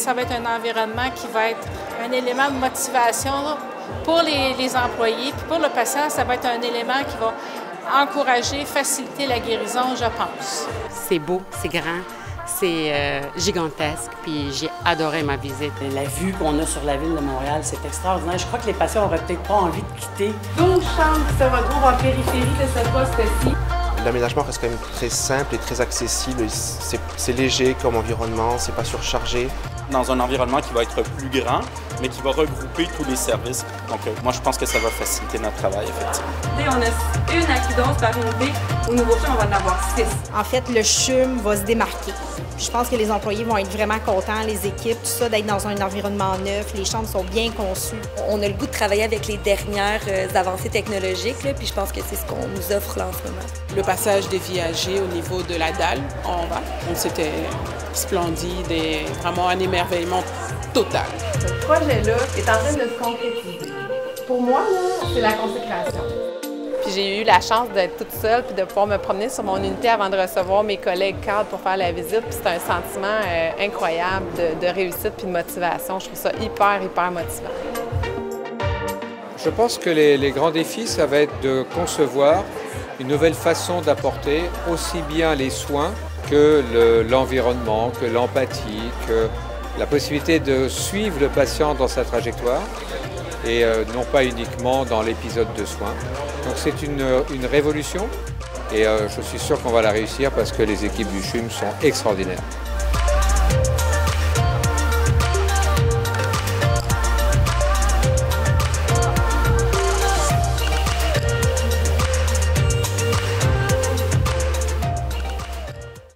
ça va être un environnement qui va être un élément de motivation pour les employés. Puis pour le patient, ça va être un élément qui va encourager, faciliter la guérison, je pense. C'est beau, c'est grand, c'est gigantesque, puis j'ai adoré ma visite. La vue qu'on a sur la ville de Montréal, c'est extraordinaire. Je crois que les patients n'auraient peut-être pas envie de quitter. 12 chambres qui se retrouvent en périphérie de ce poste-ci. L'aménagement reste quand même très simple et très accessible. C'est léger comme environnement, c'est pas surchargé. Dans un environnement qui va être plus grand, mais qui va regrouper tous les services. Donc, moi, je pense que ça va faciliter notre travail, effectivement. On a une acquidose par unité. Au nouveau CHUM, on va en avoir 6. En fait, le CHUM va se démarquer. Je pense que les employés vont être vraiment contents, les équipes, tout ça, d'être dans un environnement neuf. Les chambres sont bien conçues. On a le goût de travailler avec les dernières avancées technologiques, là, puis je pense que c'est ce qu'on nous offre là en ce moment. Le passage des viagers au niveau de la dalle en bas, c'était splendide et vraiment un émerveillement total. Ce projet-là est en train de se concrétiser. Pour moi, là, c'est la consécration. Puis j'ai eu la chance d'être toute seule puis de pouvoir me promener sur mon unité avant de recevoir mes collègues cadres pour faire la visite. Puis c'est un sentiment incroyable de réussite puis de motivation. Je trouve ça hyper motivant. Je pense que les grands défis, ça va être de concevoir une nouvelle façon d'apporter aussi bien les soins que l'environnement, que l'empathie, que la possibilité de suivre le patient dans sa trajectoire et non pas uniquement dans l'épisode de soins. Donc c'est une révolution et je suis sûr qu'on va la réussir parce que les équipes du CHUM sont extraordinaires.